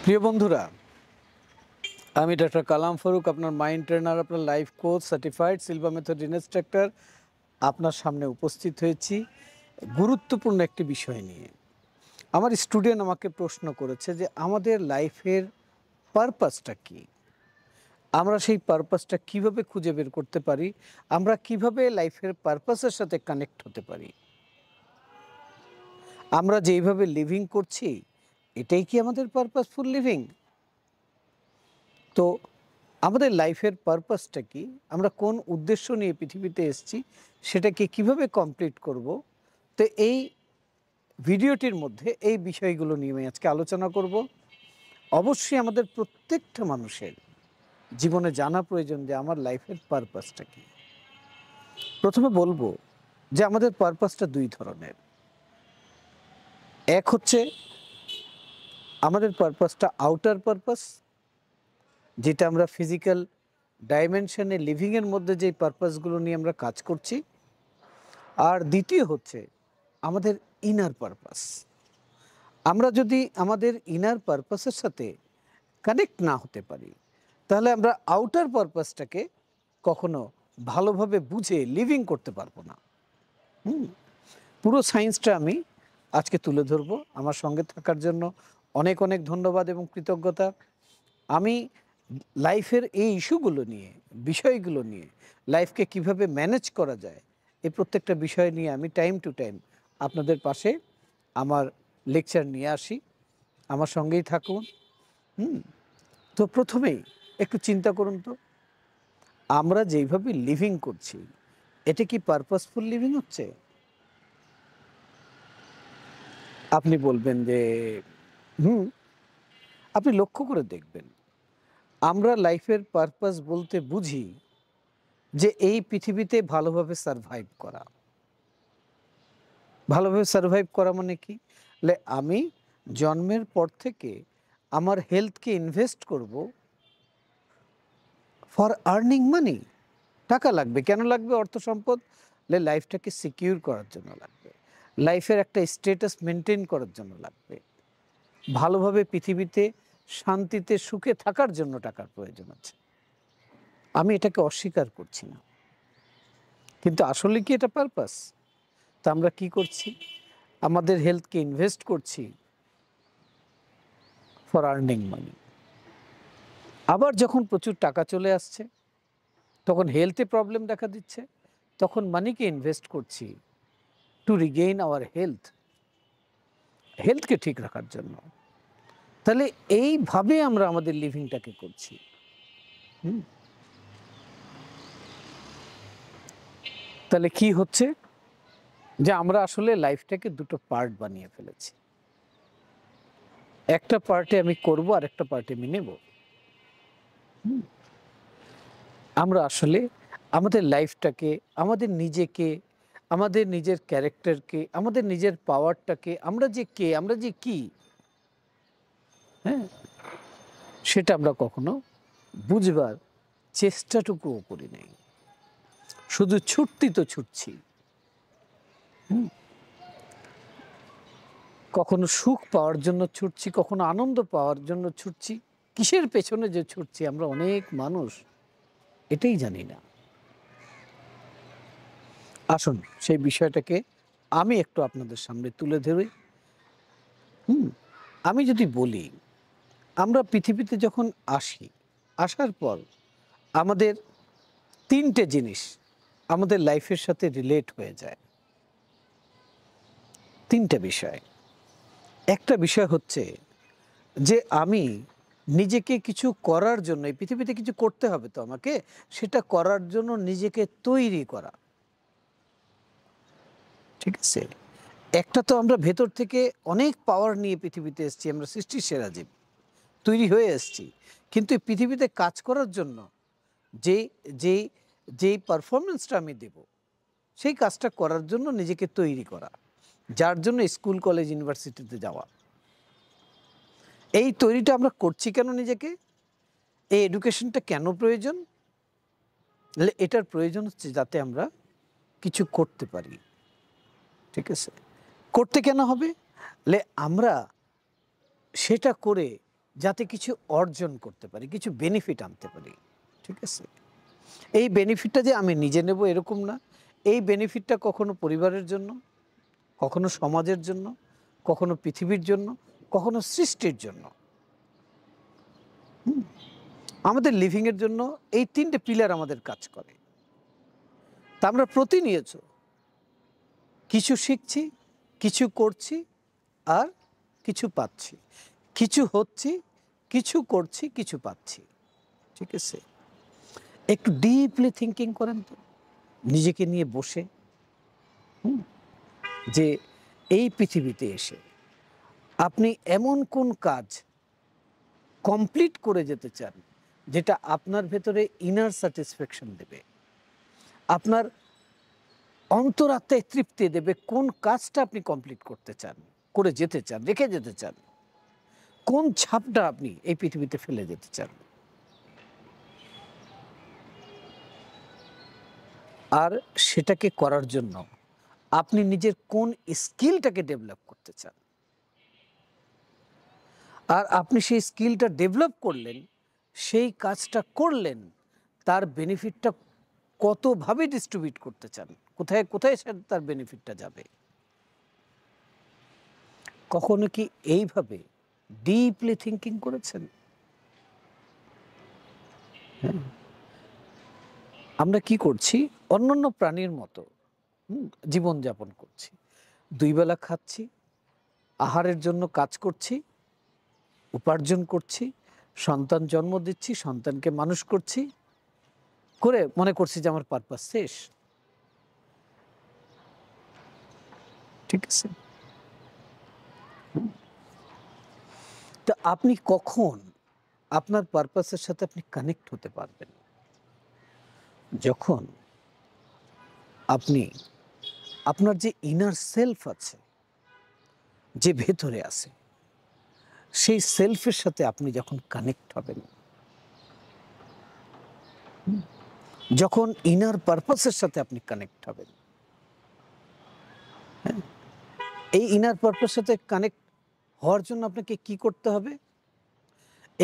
প্রিয় বন্ধুরা, আমি ডক্টর কালাম ফারুক, আপনার মাইন্ড ট্রেনার, আপনার life coach, certified silver method instructor. আপনার সামনে উপস্থিত হয়েছি গুরুত্বপূর্ণ একটি বিষয় নিয়ে। আমার স্টুডেন্ট আমাকে প্রশ্ন করেছে যে আমাদের লাইফের পারপাসটা কী, আমরা সেই পারপাসটা কিভাবে খুঁজে বের করতে পারি, আমরা কিভাবে লাইফের পারপাসের সাথে কানেক্ট হতে পারি। আমরা যেইভাবে লিভিং করছি এটাই কি আমাদের পারপাসফুল লিভিং? তো আমাদের লাইফের পারপাসটা কি, আমরা কোন উদ্দেশ্য নিয়ে পৃথিবীতে এসেছি, সেটাকে কিভাবে কমপ্লিট করব। তো এই ভিডিওটির মধ্যে এই বিষয়গুলো নিয়ে আমি আজকে আলোচনা করব। অবশ্যই আমাদের প্রত্যেকটা মানুষের জীবনে জানা প্রয়োজন যে আমার লাইফের পারপাসটা কি। প্রথমে বলবো যে আমাদের পারপাসটা দুই ধরনের। এক হচ্ছে আমাদের পারপাসটা আউটার পারপাস, যেটা আমরা ফিজিক্যাল ডাইমেনশনে লিভিংয়ের মধ্যে যেই পারপাসগুলো নিয়ে আমরা কাজ করছি। আর দ্বিতীয় হচ্ছে আমাদের ইনার পারপাস। আমরা যদি আমাদের ইনার পারপাসের সাথে কানেক্ট না হতে পারি, তাহলে আমরা আউটার পারপাসটাকে কখনো ভালোভাবে বুঝে লিভিং করতে পারবো না। পুরো সায়েন্সটা আমি আজকে তুলে ধরবো। আমার সঙ্গে থাকার জন্য অনেক অনেক ধন্যবাদ এবং কৃতজ্ঞতা। আমি লাইফের এই ইস্যুগুলো নিয়ে, বিষয়গুলো নিয়ে, লাইফকে কিভাবে ম্যানেজ করা যায়, এই প্রত্যেকটা বিষয় নিয়ে আমি টাইম টু টাইম আপনাদের পাশে আমার লেকচার নিয়ে আসি। আমার সঙ্গেই থাকুন। তো প্রথমেই একটু চিন্তা করুন তো, আমরা যেইভাবে লিভিং করছি এটা কি পারপাসফুল লিভিং হচ্ছে? আপনি বলবেন যে হুম। আপনি লক্ষ্য করে দেখবেন, আমরা লাইফের পারপাস বলতে বুঝি যে এই পৃথিবীতে ভালোভাবে সারভাইভ করা। ভালোভাবে সারভাইভ করা মানে কি? আমি জন্মের পর থেকে আমার হেলথকে ইনভেস্ট করব ফর আর্নিং মানি। টাকা লাগবে। কেন লাগবে অর্থ সম্পদ? লাইফটাকে সিকিউর করার জন্য লাগবে, লাইফের একটা স্ট্যাটাস মেনটেন করার জন্য লাগবে, ভালোভাবে পৃথিবীতে শান্তিতে সুখে থাকার জন্য টাকার প্রয়োজন আছে। আমি এটাকে অস্বীকার করছি না, কিন্তু আসলে কি এটা পারপাস? তা আমরা কি করছি? আমাদের হেলথকে ইনভেস্ট করছি ফর আর্নিং মানি। আবার যখন প্রচুর টাকা চলে আসছে, তখন হেলথে প্রবলেম দেখা দিচ্ছে, তখন মানিকে ইনভেস্ট করছি টু রিগেইন আওয়ার হেলথ, হেলথকে ঠিক রাখার জন্য। তাহলে এইভাবে আমরা আমাদের লিভিংটাকে করছি। তাহলে কি হচ্ছে? যে আমরা আসলে লাইফটাকে দুটো পার্ট বানিয়ে ফেলেছি। একটা পার্টে আমি করব আর একটা পার্টে আমি নেব। আমরা আসলে আমাদের লাইফটাকে, আমাদের নিজেকে, আমাদের নিজের ক্যারেক্টারকে, আমাদের নিজের পাওয়ারটাকে, আমরা যে কে, আমরা যে কি, হ্যাঁ, সেটা আমরা কখনো বুঝবার চেষ্টাটুকুও করি নাই। শুধু ছুটতি তো ছুটছি। কখনো সুখ পাওয়ার জন্য ছুটছি, কখনো আনন্দ পাওয়ার জন্য ছুটছি। কিসের পেছনে যে ছুটছি আমরা অনেক মানুষ এটাই জানি না। আসুন সেই বিষয়টাকে আমি একটু আপনাদের সামনে তুলে ধরি। আমি যদি বলি, আমরা পৃথিবীতে যখন আসি, আসার পর আমাদের তিনটে জিনিস আমাদের লাইফের সাথে রিলেট হয়ে যায়। তিনটে বিষয়। একটা বিষয় হচ্ছে যে আমি নিজেকে কিছু করার জন্য, এই পৃথিবীতে কিছু করতে হবে তো আমাকে, সেটা করার জন্য নিজেকে তৈরি করা। ঠিক আছে? একটা তো আমরা ভেতর থেকে অনেক পাওয়ার নিয়ে পৃথিবীতে এসেছি, আমরা সৃষ্টির সেরা জীব, তৈরি হয়ে এসেছি। কিন্তু এই পৃথিবীতে কাজ করার জন্য যে যেই যেই পারফরমেন্সটা আমি দেব, সেই কাজটা করার জন্য নিজেকে তৈরি করা, যার জন্য স্কুল কলেজ ইউনিভার্সিটিতে যাওয়া। এই তৈরিটা আমরা করছি কেন নিজেকে? এই এডুকেশনটা কেন প্রয়োজন? এটার প্রয়োজন হচ্ছে যাতে আমরা কিছু করতে পারি। ঠিক আছে? করতে কেন হবে? আমরা সেটা করে যাতে কিছু অর্জন করতে পারি, কিছু বেনিফিট আনতে পারি। ঠিক আছে? এই বেনিফিটটা যে আমি নিজে নেব এরকম না। এই বেনিফিটটা কখনো পরিবারের জন্য, কখনো সমাজের জন্য, কখনো পৃথিবীর জন্য, কখনো সৃষ্টির জন্য। হুম? আমাদের লিভিং এর জন্য এই ৩ টে পিলার আমাদের কাজ করে। তা আমরা প্রতিনিয়ত কিছু শিখছি, কিছু করছি, আর কিছু পাচ্ছি। কিছু হচ্ছি, কিছু করছি, কিছু পাচ্ছি। ঠিক আছে? একটু ডিপলি থিংকিং করেন তো নিজেকে নিয়ে বসে, যে এই পৃথিবীতে এসে আপনি এমন কোন কাজ কমপ্লিট করে যেতে চান যেটা আপনার ভেতরে ইনার স্যাটিসফ্যাকশন দেবে, আপনার অন্তরাত্মায় তৃপ্তি দেবে। কোন কাজটা আপনি কমপ্লিট করতে চান, করে যেতে চান, রেখে যেতে চান, কোন ছাপটা আপনি এই পৃথিবীতে ফেলে যেতে চান, আর সেটাকে করার জন্য আপনি নিজের কোন স্কিলটাকে ডেভেলপ করতে চান। আর আপনি সেই স্কিলটা ডেভেলপ করলেন, সেই কাজটা করলেন, তার বেনিফিটটা কতভাবে ডিস্ট্রিবিউট করতে চান, কোথায় কোথায় তার বেনিফিটটা যাবে। কখনো কি এইভাবে ডিপলি থিঙ্কিং করেছেন? হ্যাঁ। আমরা কি করছি? অন্যান্য প্রাণীর মতো জীবনযাপন করছি। ২ বেলা খাচ্ছি, আহারের জন্য কাজ করছি, উপার্জন করছি, সন্তান জন্ম দিচ্ছি, সন্তানকে মানুষ করছি, করে মনে করছি যে আমার পারপাস শেষ। ঠিক আছে? তা আপনি কখন আপনার পারপাসের সাথে আপনি কানেক্ট হতে পারবেন? যখন আপনি আপনার যে ইনার সেলফ আছে, যে ভেতরে আছে, সেই সেলফের সাথে আপনি যখন কানেক্ট হবেন, যখন ইনার পারপাসের সাথে আপনি কানেক্ট হবেন, হ্যাঁ, এই ইনার পারপাসের সাথে কানেক্ট হওয়ার জন্য আপনাকে কি করতে হবে?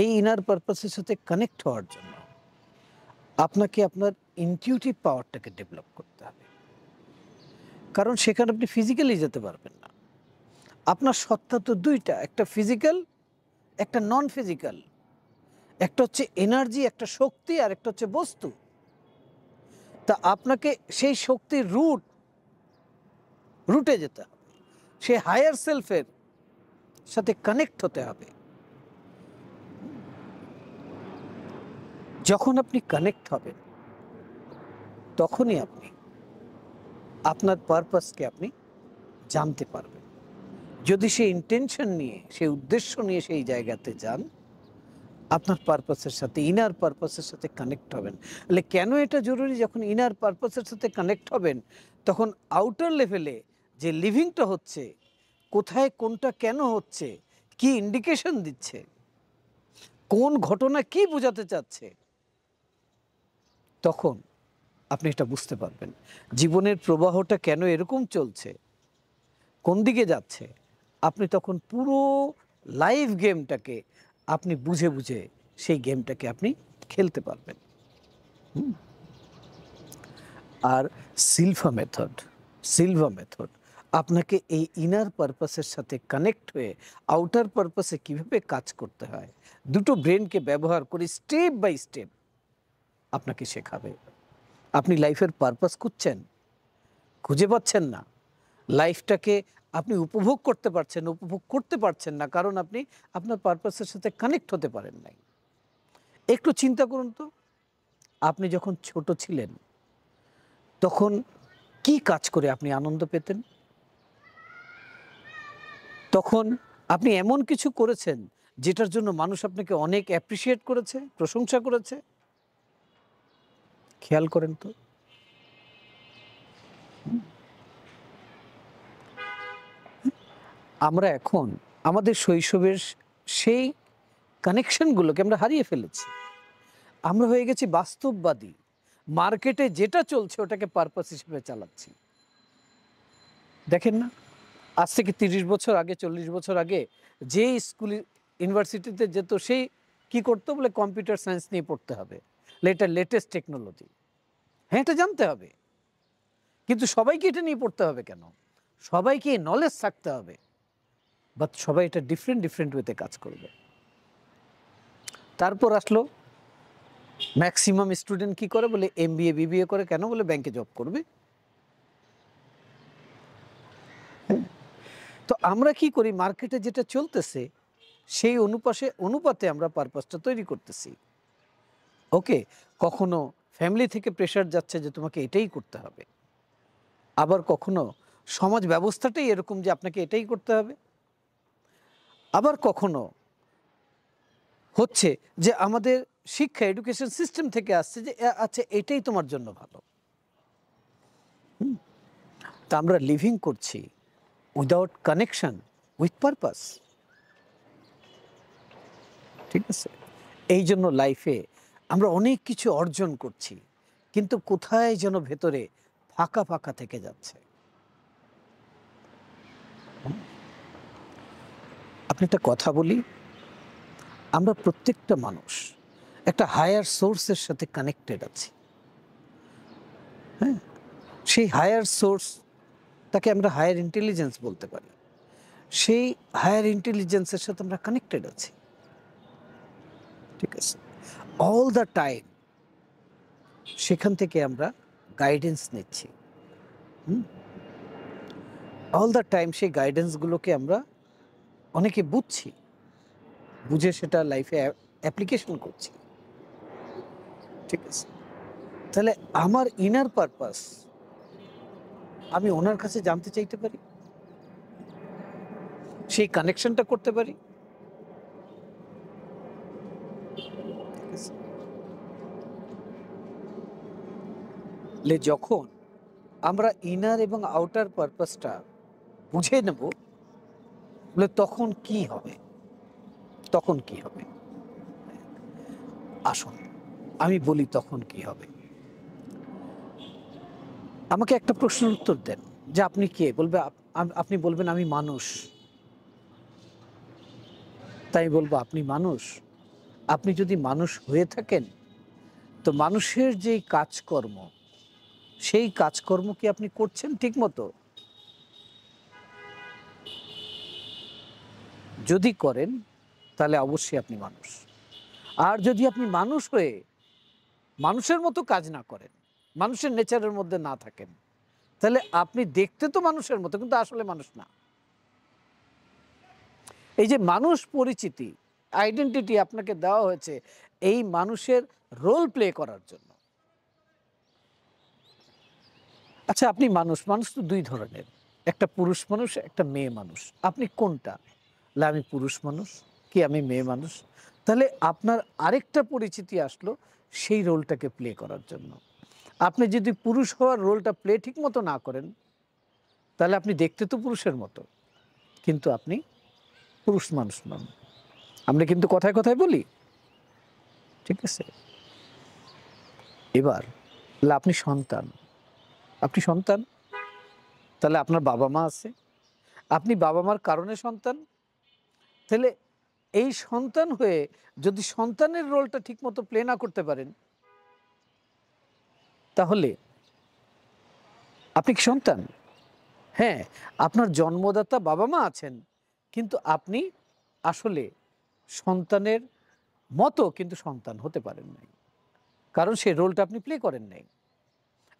এই ইনার পারপাসের সাথে কানেক্ট হওয়ার জন্য আপনাকে আপনার ইনটিউটিভ পাওয়ারটাকে ডেভেলপ করতে হবে। কারণ সেখানে আপনি ফিজিক্যালি যেতে পারবেন না। আপনার সত্তা তো ২টা, একটা ফিজিক্যাল, একটা নন ফিজিক্যাল। একটা হচ্ছে এনার্জি, একটা শক্তি, আর একটা হচ্ছে বস্তু। তা আপনাকে সেই শক্তির রুটে যেতে হবে, সে হায়ার সেলফের সাথে কানেক্ট হতে হবে। যখন আপনি কানেক্ট হবেন, তখনই আপনি আপনার পারপাসকে আপনি জানতে পারবেন। যদি সেই ইন্টেনশন নিয়ে, সেই উদ্দেশ্য নিয়ে সেই জায়গাতে যান, আপনার পারপাসের সাথে, ইনার পারপাসের সাথে কানেক্ট হবেন। তাহলে কেন এটা জরুরি? যখন ইনার পারপাসের সাথে কানেক্ট হবেন, তখন আউটার লেভেলে যে লিভিংটা হচ্ছে, কোথায় কোনটা কেন হচ্ছে, কি ইন্ডিকেশন দিচ্ছে, কোন ঘটনা কি বোঝাতে চাচ্ছে, তখন আপনি এটা বুঝতে পারবেন। জীবনের প্রবাহটা কেন এরকম চলছে, কোন দিকে যাচ্ছে, আপনি তখন পুরো লাইফ গেমটাকে আপনি বুঝে বুঝে সেই গেমটাকে আপনি খেলতে পারবেন। আর সিলভা মেথড আপনাকে এই ইনার পারপাসের সাথে কানেক্ট হয়ে আউটার পারপাসে কিভাবে কাজ করতে হয়, দুটো ব্রেনকে ব্যবহার করে স্টেপ বাই স্টেপ আপনাকে শেখাবে। আপনি লাইফের পারপাস খুঁজছেন, খুঁজে পাচ্ছেন না, লাইফটাকে আপনি উপভোগ করতে পারছেন না, কারণ আপনি আপনার পারপাসের সাথে কানেক্ট হতে পারেন নাই। একটু চিন্তা করুন তো, আপনি যখন ছোট ছিলেন, তখন কি কাজ করে আপনি আনন্দ পেতেন? তখন আপনি এমন কিছু করেছেন যেটার জন্য মানুষ আপনাকে অনেক অ্যাপ্রিসিয়েট করেছে, প্রশংসা করেছে? খেয়াল করেন তো। আমরা এখন আমাদের শৈশবের সেই কানেকশনগুলোকে আমরা হারিয়ে ফেলেছি। আমরা হয়ে গেছি বাস্তববাদী। মার্কেটে যেটা চলছে ওটাকে পারপাস হিসেবে চালাচ্ছি। দেখেন না, আজ থেকে ৩০ বছর আগে, ৪০ বছর আগে যে স্কুলে ইউনিভার্সিটিতে যেত, সেই কি করতো বলে কম্পিউটার সায়েন্স নিয়ে পড়তে হবে, এটা লেটেস্ট টেকনোলজি। হ্যাঁ, এটা জানতে হবে, কিন্তু সবাইকে এটা নিয়ে পড়তে হবে কেন? সবাইকে নলেজ থাকতে হবে, বাট সবাই এটা ডিফারেন্ট ডিফারেন্ট ওয়েতে কাজ করবে। তারপর আসলো ম্যাক্সিমাম স্টুডেন্ট কি করে বলে এমবিএ বিবিএ করে, কেন বলে ব্যাংকে জব করবে। তো আমরা কি করি, মার্কেটে যেটা চলতেছে সেই অনুপাতে আমরা পারপাসটা তৈরি করতেছি। ওকে, কখনো ফ্যামিলি থেকে প্রেশার যাচ্ছে যে তোমাকে এটাই করতে হবে, আবার কখনো সমাজ ব্যবস্থাটাই এরকম যে আপনাকে এটাই করতে হবে, আবার কখনো হচ্ছে যে আমাদের শিক্ষা এডুকেশন সিস্টেম থেকে আসছে যে আচ্ছা এটাই তোমার জন্য ভালো। তা আমরা লিভিং করছি উইদাউট কানেকশন উইথ পারপাস। ঠিক আছে, এই জন্য লাইফে আমরা অনেক কিছু অর্জন করছি, কিন্তু কোথায় যেন ভেতরে ফাঁকা ফাঁকা থেকে যাচ্ছে। আপনি একটা কথা বলি, আমরা প্রত্যেকটা মানুষ একটা হায়ার সোর্সের সাথে কানেক্টেড আছি। হ্যাঁ, সেই হায়ার সোর্স, তাকে আমরা হায়ার ইন্টেলিজেন্স বলতে পারি, সেই হায়ার ইন্টেলিজেন্সের সাথে আমরা কানেক্টেড আছি। ঠিক আছে, অল দ্য টাইম সেখান থেকে আমরা গাইডেন্স নিচ্ছি। অল দ্য টাইম সেই গাইডেন্সগুলোকে আমরা অনেকে বুঝছি, বুঝে সেটা লাইফে অ্যাপ্লিকেশন করছি। ঠিক আছে, তাহলে আমার ইনার পারপাস আমি ওনার কাছে জানতে চাইতে পারি, সেই কানেকশনটা করতে পারি। যখন আমরা ইনার এবং আউটার পারপাসটা বুঝে নেব, বলে তখন কি হবে, তখন কি হবে আসুন আমি বলি তখন কি হবে। আমাকে একটা প্রশ্নের উত্তর দেন যে আপনি কে, বলবে আপনি বলবেন আমি মানুষ। তাই বলবো আপনি মানুষ। আপনি যদি মানুষ হয়ে থাকেন, তো মানুষের যে কাজকর্ম, সেই কাজকর্ম কি আপনি করছেন ঠিক মতো? যদি করেন তাহলে অবশ্যই আপনি মানুষ। আর যদি আপনি মানুষ হয়ে মানুষের মতো কাজ না করেন, মানুষের নেচারের মধ্যে না থাকেন, তাহলে আপনি দেখতে তো মানুষের মতো, কিন্তু আসলে মানুষ না। এই যে মানুষ পরিচিতি, আইডেন্টিটি আপনাকে দেওয়া হয়েছে এই মানুষের রোল প্লে করার জন্য। আচ্ছা, আপনি মানুষ, মানুষ তো দুই ধরনের, একটা পুরুষ মানুষ, একটা মেয়ে মানুষ। আপনি কোনটা? আমি পুরুষ মানুষ কি আমি মেয়ে মানুষ? তাহলে আপনার আরেকটা পরিচিতি আসলো সেই রোলটাকে প্লে করার জন্য। আপনি যদি পুরুষ হওয়ার রোলটা প্লে ঠিক মতো না করেন, তাহলে আপনি দেখতে তো পুরুষের মতো, কিন্তু আপনি পুরুষ মানুষ নন। আমরা কিন্তু কথায় কথায় বলি। ঠিক আছে, এবার আপনি সন্তান, আপনি সন্তান, তাহলে আপনার বাবা মা আছে, আপনি বাবা মার কারণে সন্তান। তাহলে এই সন্তান হয়ে যদি সন্তানের রোলটা ঠিক মতো প্লে না করতে পারেন, তাহলে আপনি কি সন্তান? হ্যাঁ, আপনার জন্মদাতা বাবা মা আছেন, কিন্তু আপনি আসলে সন্তানের মতো কিন্তু সন্তান হতে পারেন নাই, কারণ সেই রোলটা আপনি প্লে করেন নাই।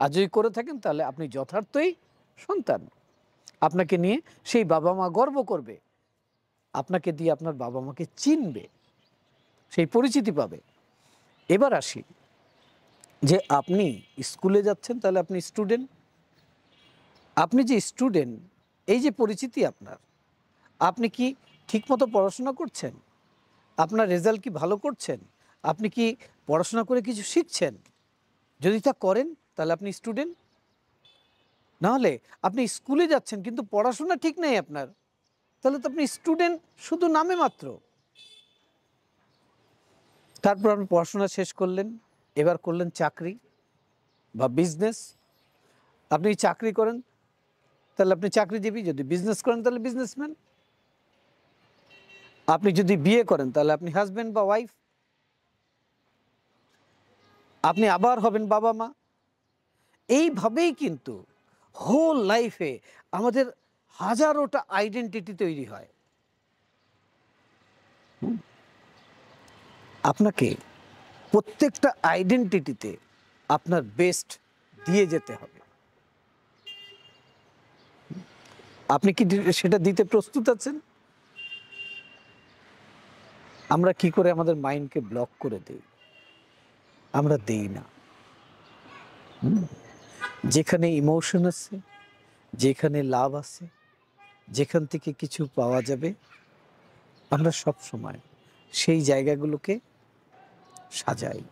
আর যদি করে থাকেন তাহলে আপনি যথার্থই সন্তান। আপনাকে নিয়ে সেই বাবা মা গর্ব করবে, আপনাকে দিয়ে আপনার বাবা মাকে চিনবে, সেই পরিচিতি পাবে। এবার আসি যে আপনি স্কুলে যাচ্ছেন, তাহলে আপনি স্টুডেন্ট। আপনি যে স্টুডেন্ট, এই যে পরিচিতি আপনার, আপনি কি ঠিকমতো পড়াশোনা করছেন? আপনার রেজাল্ট কি ভালো করছেন? আপনি কি পড়াশোনা করে কিছু শিখছেন? যদি তা করেন তাহলে আপনি স্টুডেন্ট। নাহলে আপনি স্কুলে যাচ্ছেন কিন্তু পড়াশোনা ঠিক নেই আপনার, তাহলে তো আপনি স্টুডেন্ট শুধু নামে মাত্র। তারপর আপনি পড়াশোনা শেষ করলেন, এবার করলেন চাকরি বা বিজনেস। আপনি চাকরি করেন তাহলে আপনি চাকরিজীবী, যদি বিজনেস করেন তাহলে বিজনেসম্যান। আপনি যদি বিয়ে করেন তাহলে আপনি হাজবেন্ড বা ওয়াইফ, আপনি আবার হবেন বাবা মা। এইভাবেই কিন্তু হোল লাইফে আমাদের হাজারোটা আইডেন্টিটি তৈরি হয়। আপনাকে প্রত্যেকটা আইডেন্টিটিতে আপনার বেস্ট দিয়ে যেতে হবে। আপনি কি সেটা দিতে প্রস্তুত আছেন? আমরা কি করে আমাদের মাইন্ডকে ব্লক করে দেই? আমরা দেই না। যেখানে ইমোশন আছে, যেখানে লাভ আছে, যেখান থেকে কিছু পাওয়া যাবে, আমরা সব সময় সেই জায়গাগুলোকে সাজাই।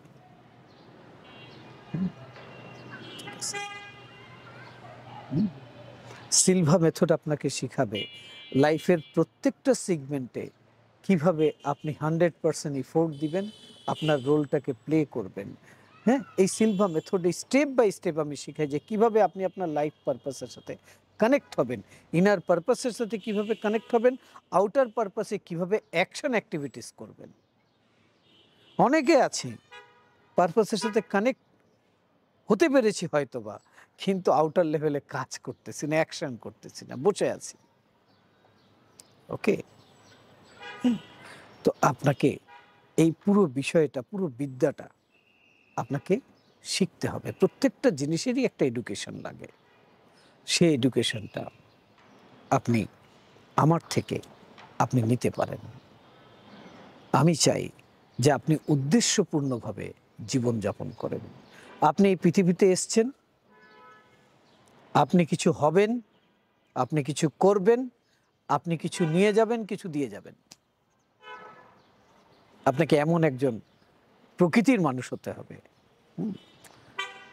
সিলভা মেথড আপনাকে শিখাবে লাইফের প্রত্যেকটা সেগমেন্টে কিভাবে আপনি 100% এফোর্ট দিবেন, আপনার রোলটাকে প্লে করবেন। হ্যাঁ, এই সিলভা মেথডে স্টেপ বাই স্টেপ আমি শিখাই যে কিভাবে আপনি আপনার লাইফ পারপাসের সাথে কানেক্ট হবেন, ইনার পারপাসের সাথে কিভাবে কানেক্ট হবেন, আউটার পারপাসে কিভাবে অ্যাকশন অ্যাক্টিভিটিস করবেন। অনেকে আছে পারপাসের সাথে কানেক্ট হতে পেরেছি হয়তোবা, কিন্তু আউটার লেভেলে কাজ করতেছি না, অ্যাকশন করতেছি না, বসে আছি। ওকে, তো আপনাকে এই পুরো বিষয়টা, পুরো বিদ্যাটা আপনাকে শিখতে হবে। প্রত্যেকটা জিনিসেরই একটা এডুকেশন লাগে। সেই এডুকেশনটা আপনি আমার থেকে আপনি নিতে পারেন। আমি চাই যে আপনি উদ্দেশ্যপূর্ণভাবে জীবনযাপন করেন। আপনি এই পৃথিবীতে এসছেন, আপনি কিছু হবেন, আপনি কিছু করবেন, আপনি কিছু নিয়ে যাবেন, কিছু দিয়ে যাবেন। আপনাকে এমন একজন প্রকৃতির মানুষ হতে হবে।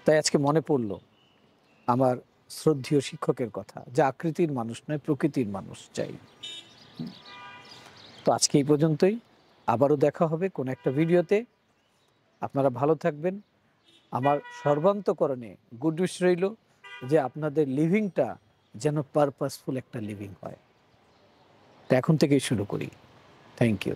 তাই আজকে মনে পড়ল আমার শ্রদ্ধেয় শিক্ষকের কথা, যে আকৃতির মানুষ নয়, প্রকৃতির মানুষ চাই। তো আজকে এই পর্যন্তই। আবারও দেখা হবে কোন একটা ভিডিওতে। আপনারা ভালো থাকবেন। আমার সর্বান্তকরণে গুড উইশ রইল যে আপনাদের লিভিংটা যেন পারপাসফুল একটা লিভিং হয়। তো এখন থেকেই শুরু করি। Thank you.